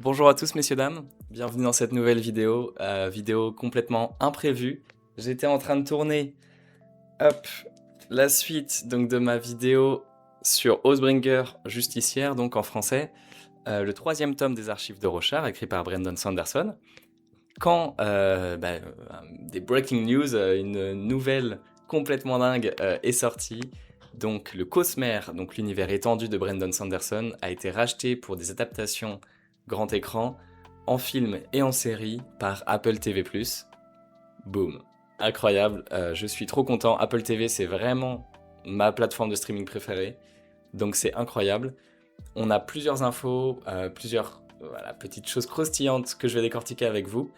Bonjour à tous messieurs dames, bienvenue dans cette nouvelle vidéo, vidéo complètement imprévue. J'étais en train de tourner, hop, la suite donc de ma vidéo sur Oathbringer Justicière, donc en français, le troisième tome des Archives de Rochard, écrit par Brandon Sanderson. Quand des breaking news, une nouvelle complètement dingue est sortie. Donc le Cosmer, donc l'univers étendu de Brandon Sanderson, a été racheté pour des adaptations grand écran, en film et en série par Apple TV+. Boom. Incroyable, je suis trop content. Apple TV, c'est vraiment ma plateforme de streaming préférée, donc c'est incroyable. On a plusieurs infos, plusieurs petites choses croustillantes que je vais décortiquer avec vous.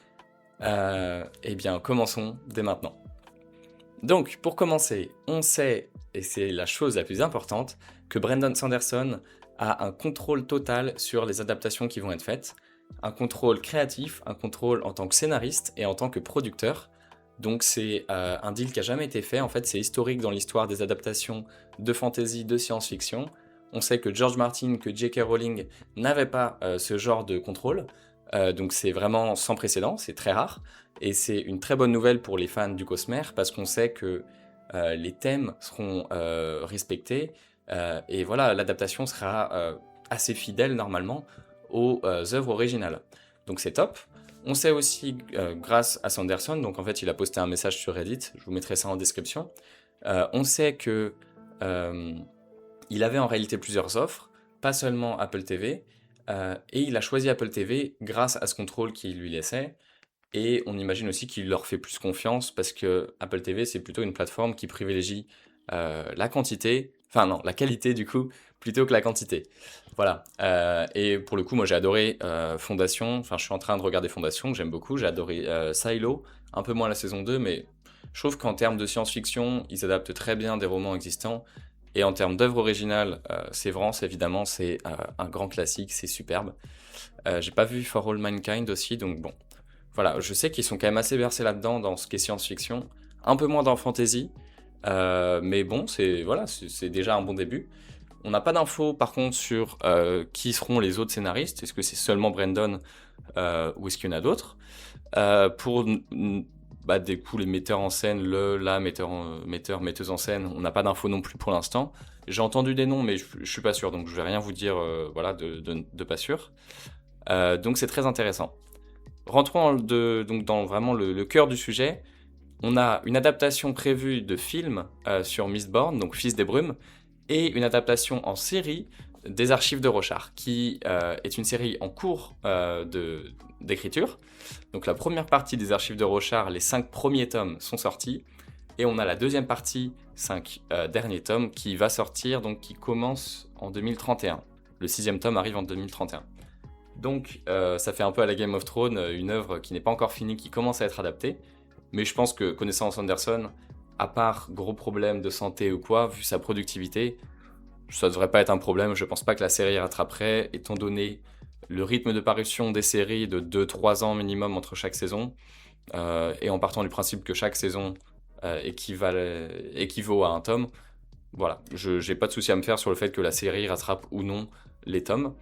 Eh bien, commençons dès maintenant. Donc, pour commencer, on sait, et c'est la chose la plus importante, que Brandon Sanderson a un contrôle total sur les adaptations qui vont être faites, un contrôle créatif, un contrôle en tant que scénariste et en tant que producteur. Donc c'est un deal qui n'a jamais été fait, en fait c'est historique dans l'histoire des adaptations de fantasy, de science-fiction. On sait que George Martin, que J.K. Rowling n'avaient pas ce genre de contrôle, donc c'est vraiment sans précédent, c'est très rare, et c'est une très bonne nouvelle pour les fans du Cosmer, parce qu'on sait que les thèmes seront respectés, et voilà, l'adaptation sera assez fidèle normalement aux œuvres originales. Donc c'est top. On sait aussi, grâce à Sanderson, donc en fait il a posté un message sur Reddit, je vous mettrai ça en description, on sait que il avait en réalité plusieurs offres, pas seulement Apple TV, et il a choisi Apple TV grâce à ce contrôle qu'il lui laissait, et on imagine aussi qu'il leur fait plus confiance parce que Apple TV c'est plutôt une plateforme qui privilégie la quantité, enfin non, la qualité du coup, plutôt que la quantité. Voilà. Et pour le coup, moi j'ai adoré Fondation, enfin je suis en train de regarder Fondation, que j'aime beaucoup, j'ai adoré Silo, un peu moins la saison 2, mais je trouve qu'en termes de science-fiction, ils adaptent très bien des romans existants. Et en termes d'œuvre originale, Sévrance, évidemment, c'est un grand classique, c'est superbe. J'ai pas vu For All Mankind aussi, donc bon. Voilà, je sais qu'ils sont quand même assez versés là-dedans, dans ce qui est science-fiction. Un peu moins dans fantasy, mais bon, c'est déjà un bon début. On n'a pas d'infos par contre sur qui seront les autres scénaristes. Est-ce que c'est seulement Brandon ou est-ce qu'il y en a d'autres des coups, les metteurs en scène, metteuse en scène, on n'a pas d'infos non plus pour l'instant. J'ai entendu des noms, mais je suis pas sûr, donc je vais rien vous dire de pas sûr. Donc c'est très intéressant. Rentrons donc dans vraiment le cœur du sujet. On a une adaptation prévue de film sur Mistborn, donc Fils des Brumes, et une adaptation en série des Archives de Rochard, qui est une série en cours d'écriture. Donc la première partie des Archives de Rochard, les 5 premiers tomes sont sortis, et on a la deuxième partie, 5 derniers tomes, qui va sortir, donc qui commence en 2031. Le 6e tome arrive en 2031. Donc ça fait un peu à la Game of Thrones, une œuvre qui n'est pas encore finie, qui commence à être adaptée, mais je pense que connaissant Sanderson, à part gros problèmes de santé ou quoi, vu sa productivité, ça devrait pas être un problème. Je pense pas que la série rattraperait, étant donné le rythme de parution des séries de 2-3 ans minimum entre chaque saison, et en partant du principe que chaque saison équivaut à un tome. Voilà, j'ai pas de souci à me faire sur le fait que la série rattrape ou non les tomes.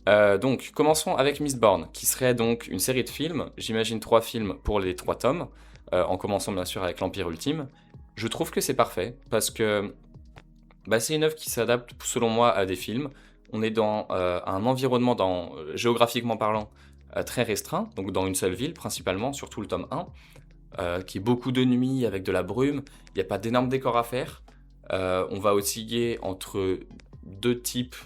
Donc, commençons avec Mistborn, qui serait donc une série de films. J'imagine 3 films pour les 3 tomes, en commençant bien sûr avec l'Empire Ultime. Je trouve que c'est parfait, parce que c'est une œuvre qui s'adapte, selon moi, à des films. On est dans un environnement, géographiquement parlant, très restreint, donc dans une seule ville principalement, surtout le tome 1, qui est beaucoup de nuit, avec de la brume. Il n'y a pas d'énormes décors à faire. On va osciller entre deux types,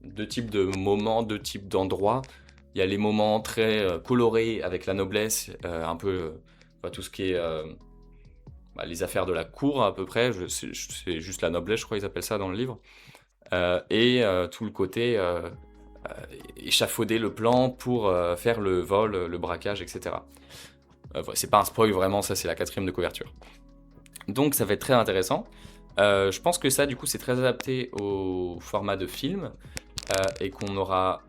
deux types de moments, deux types d'endroits. Il y a les moments très colorés avec la noblesse, un peu tout ce qui est les affaires de la cour à peu près, c'est juste la noblesse, je crois qu'ils appellent ça dans le livre, et tout le côté échafauder le plan pour faire le vol, le braquage, etc. C'est pas un spoil vraiment, ça c'est la 4e de couverture. Donc ça va être très intéressant. Je pense que ça du coup c'est très adapté au format de film, et qu'on aura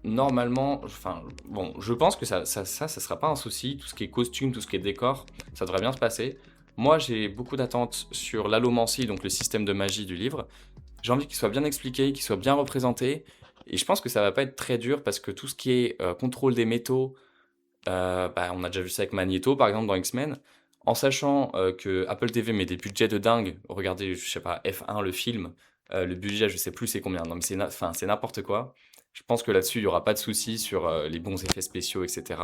normalement, enfin bon, je pense que ça sera pas un souci. Tout ce qui est costume, tout ce qui est décor, ça devrait bien se passer. Moi j'ai beaucoup d'attentes sur l'allomancie, donc le système de magie du livre. J'ai envie qu'il soit bien expliqué, qu'il soit bien représenté, Et je pense que ça va pas être très dur parce que tout ce qui est contrôle des métaux, on a déjà vu ça avec Magneto, par exemple, dans X-Men. En sachant que Apple TV met des budgets de dingue, regardez, je sais pas, F1, le film, le budget, je sais plus c'est combien, non mais c'est n'importe quoi. Je pense que là-dessus, il y aura pas de souci sur les bons effets spéciaux, etc.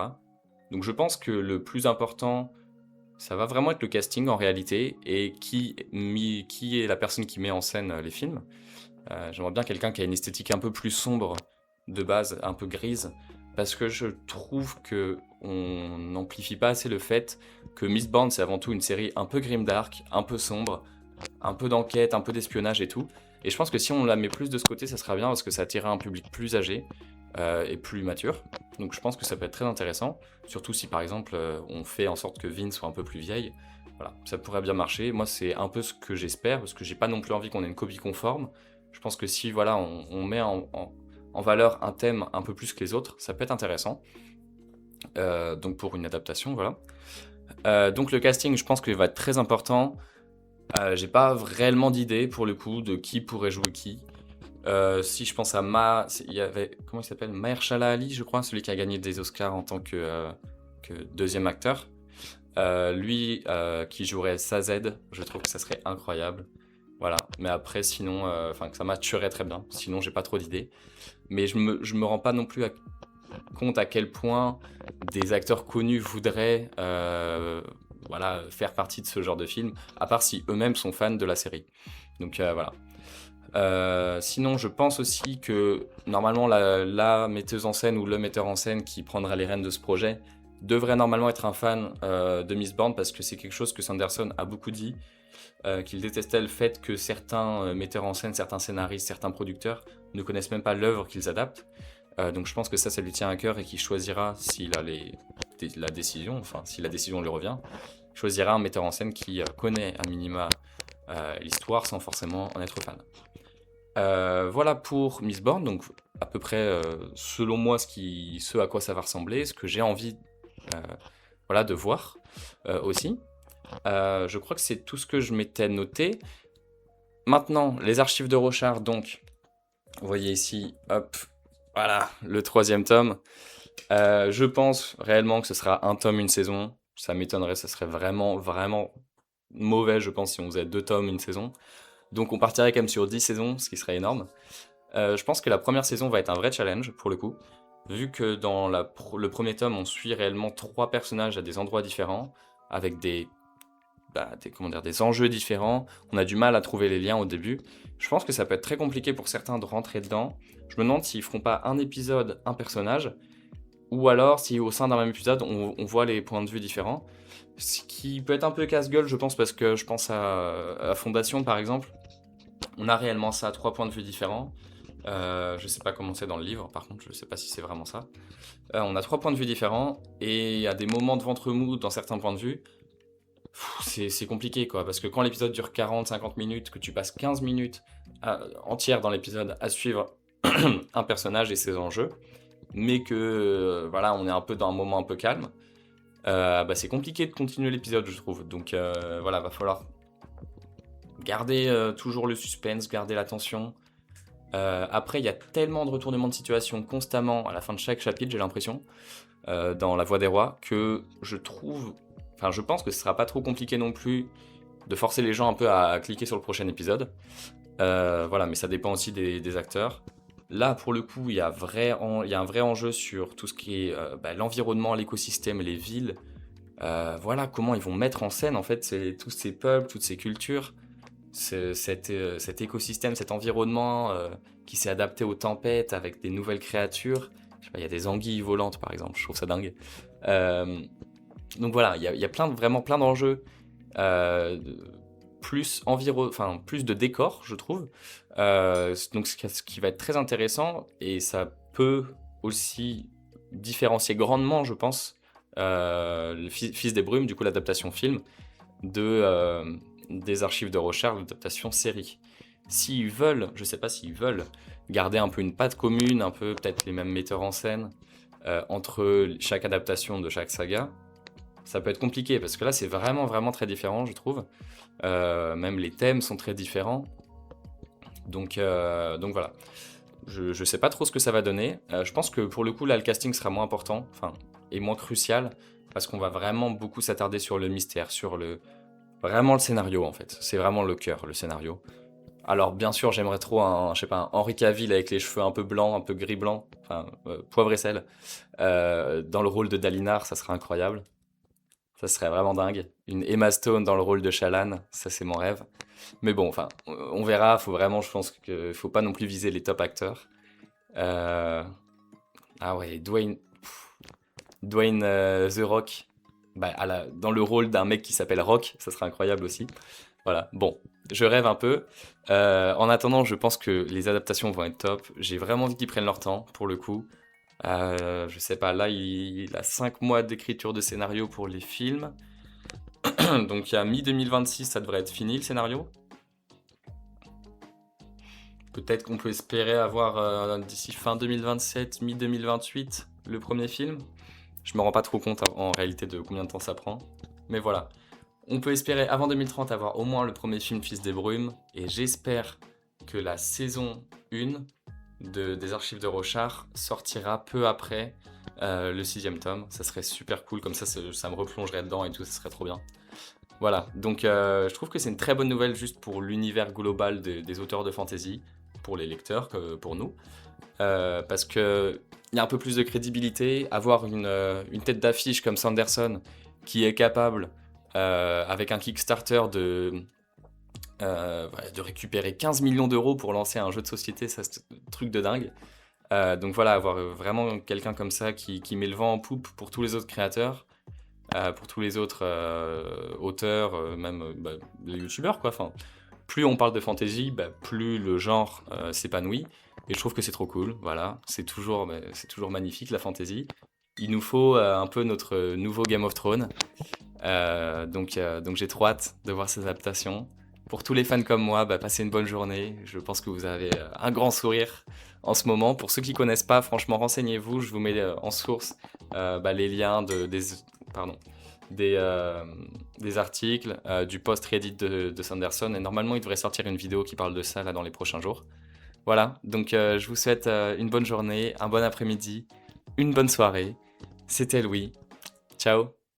Donc je pense que le plus important, ça va vraiment être le casting en réalité, et qui est la personne qui met en scène les films. J'aimerais bien quelqu'un qui a une esthétique un peu plus sombre de base, un peu grise, parce que je trouve que on n'amplifie pas assez le fait que Mistborn c'est avant tout une série un peu grimdark, un peu sombre, un peu d'enquête, un peu d'espionnage et tout. Et je pense que si on la met plus de ce côté, ça sera bien parce que ça attirera un public plus âgé et plus mature. Donc je pense que ça peut être très intéressant, surtout si par exemple on fait en sorte que Vin soit un peu plus vieille. Voilà, ça pourrait bien marcher. Moi, c'est un peu ce que j'espère, parce que j'ai pas non plus envie qu'on ait une copie conforme. Je pense que si voilà, on met en valeur un thème un peu plus que les autres, ça peut être intéressant. Donc pour une adaptation, voilà. Donc le casting, je pense qu'il va être très important. J'ai pas réellement d'idée pour le coup de qui pourrait jouer qui. Si je pense à il y avait, comment il s'appelle, Mahershala Ali, je crois, celui qui a gagné des Oscars en tant que deuxième acteur. Lui qui jouerait Sazed, je trouve que ça serait incroyable. Voilà, mais après sinon, que ça matcherait très bien. Sinon, j'ai pas trop d'idées. Mais je me rends pas non plus compte à quel point des acteurs connus voudraient voilà, faire partie de ce genre de film, à part si eux-mêmes sont fans de la série. Donc voilà. Sinon, je pense aussi que normalement la metteuse en scène ou le metteur en scène qui prendra les rênes de ce projet devrait normalement être un fan de Mistborn, parce que c'est quelque chose que Sanderson a beaucoup dit, qu'il détestait le fait que certains metteurs en scène, certains scénaristes, certains producteurs ne connaissent même pas l'œuvre qu'ils adaptent. Donc je pense que ça lui tient à cœur et qu'il choisira, s'il a la décision, enfin si la décision lui revient, choisira un metteur en scène qui connaît à minima l'histoire sans forcément en être fan. Voilà pour Mistborn, donc à peu près selon moi ce à quoi ça va ressembler, ce que j'ai envie voilà, de voir aussi. Je crois que c'est tout ce que je m'étais noté. Maintenant, les archives de Rochard, donc, vous voyez ici, hop, voilà, le 3e tome. Je pense réellement que ce sera un tome, une saison. Ça m'étonnerait, ça serait vraiment, vraiment mauvais, je pense, si on faisait 2 tomes, une saison. Donc on partirait quand même sur 10 saisons, ce qui serait énorme. Je pense que la première saison va être un vrai challenge, pour le coup. Vu que dans le premier tome, on suit réellement 3 personnages à des endroits différents, avec des enjeux différents. On a du mal à trouver les liens au début. Je pense que ça peut être très compliqué pour certains de rentrer dedans. Je me demande s'ils feront pas un épisode, un personnage, ou alors si au sein d'un même épisode, on voit les points de vue différents. Ce qui peut être un peu casse-gueule, je pense, parce que je pense à Fondation, par exemple. On a réellement ça, 3 points de vue différents. Je sais pas comment c'est dans le livre, par contre, je sais pas si c'est vraiment ça. On a 3 points de vue différents, et il y a des moments de ventre mou dans certains points de vue. C'est compliqué, quoi, parce que quand l'épisode dure 40-50 minutes, que tu passes 15 minutes entières dans l'épisode à suivre un personnage et ses enjeux, mais que voilà, on est un peu dans un moment un peu calme, c'est compliqué de continuer l'épisode, je trouve. Donc voilà, va falloir garder toujours le suspense, garder la tension. Après, il y a tellement de retournements de situation constamment à la fin de chaque chapitre, j'ai l'impression, dans La Voix des Rois, que je pense que ce sera pas trop compliqué non plus de forcer les gens un peu à cliquer sur le prochain épisode. Voilà, mais ça dépend aussi des acteurs. Là, pour le coup, il y a un vrai enjeu sur tout ce qui est l'environnement, l'écosystème, les villes. Voilà, comment ils vont mettre en scène en fait tous ces peuples, toutes ces cultures, cet écosystème, cet environnement qui s'est adapté aux tempêtes avec des nouvelles créatures. Je sais pas, il y a des anguilles volantes par exemple, je trouve ça dingue. Donc voilà, il y a vraiment plein d'enjeux. Plus de décors, je trouve. Donc ce qui va être très intéressant, et ça peut aussi différencier grandement, je pense, le Fils des Brumes, du coup l'adaptation film, des archives de Rochard, l'adaptation série. S'ils veulent, je sais pas s'ils veulent, garder un peu une patte commune, un peu peut-être les mêmes metteurs en scène entre chaque adaptation de chaque saga, ça peut être compliqué, parce que là c'est vraiment vraiment très différent, je trouve. Même les thèmes sont très différents. Donc voilà. je sais pas trop ce que ça va donner. Je pense que pour le coup, là, le casting sera moins important, enfin, et moins crucial, parce qu'on va vraiment beaucoup s'attarder sur le mystère, vraiment le scénario, en fait. C'est vraiment le cœur, le scénario. Alors, bien sûr, j'aimerais trop je sais pas, un Henri Cavill avec les cheveux un peu blancs, un peu gris-blanc, enfin, poivre et sel, dans le rôle de Dalinar, ça serait incroyable. Ça serait vraiment dingue. Une Emma Stone dans le rôle de Shallan, ça c'est mon rêve. Mais bon, enfin, on verra. Faut vraiment, je pense que faut pas non plus viser les top acteurs. Euh, Ah ouais, Dwayne The Rock, bah, dans le rôle d'un mec qui s'appelle Rock, ça serait incroyable aussi. Voilà, bon, je rêve un peu. En attendant, je pense que les adaptations vont être top. J'ai vraiment envie qu'ils prennent leur temps, pour le coup. Je sais pas, là, il a 5 mois d'écriture de scénario pour les films. Donc, il y a mi-2026, ça devrait être fini le scénario. Peut-être qu'on peut espérer avoir d'ici fin 2027, mi-2028, le premier film. Je me rends pas trop compte en réalité de combien de temps ça prend. Mais voilà. On peut espérer avant 2030 avoir au moins le premier film Fils des Brumes. Et j'espère que la saison 1 des Archives de Rochard sortira peu après le 6e tome. Ça serait super cool, comme ça me replongerait dedans et tout, ça serait trop bien. Voilà, donc je trouve que c'est une très bonne nouvelle juste pour l'univers global des auteurs de fantasy, pour les lecteurs que pour nous. Parce que il y a un peu plus de crédibilité, avoir une tête d'affiche comme Sanderson qui est capable, avec un Kickstarter, de récupérer 15 millions d'euros pour lancer un jeu de société, ça c'est un truc de dingue. Donc voilà, avoir vraiment quelqu'un comme ça qui met le vent en poupe pour tous les autres créateurs, pour tous les autres auteurs, même bah, les youtubeurs quoi. Enfin, plus on parle de fantasy, bah, plus le genre s'épanouit. Et je trouve que c'est trop cool, voilà. C'est toujours magnifique la fantasy. Il nous faut un peu notre nouveau Game of Thrones. Donc j'ai trop hâte de voir ces adaptations. Pour tous les fans comme moi, bah, passez une bonne journée. Je pense que vous avez un grand sourire en ce moment. Pour ceux qui connaissent pas, franchement, renseignez-vous. Je vous mets en source bah, les liens pardon, des articles, du post Reddit de Sanderson. Et normalement, il devrait sortir une vidéo qui parle de ça là, dans les prochains jours. Voilà, donc je vous souhaite une bonne journée, un bon après-midi, une bonne soirée. C'était Louis. Ciao.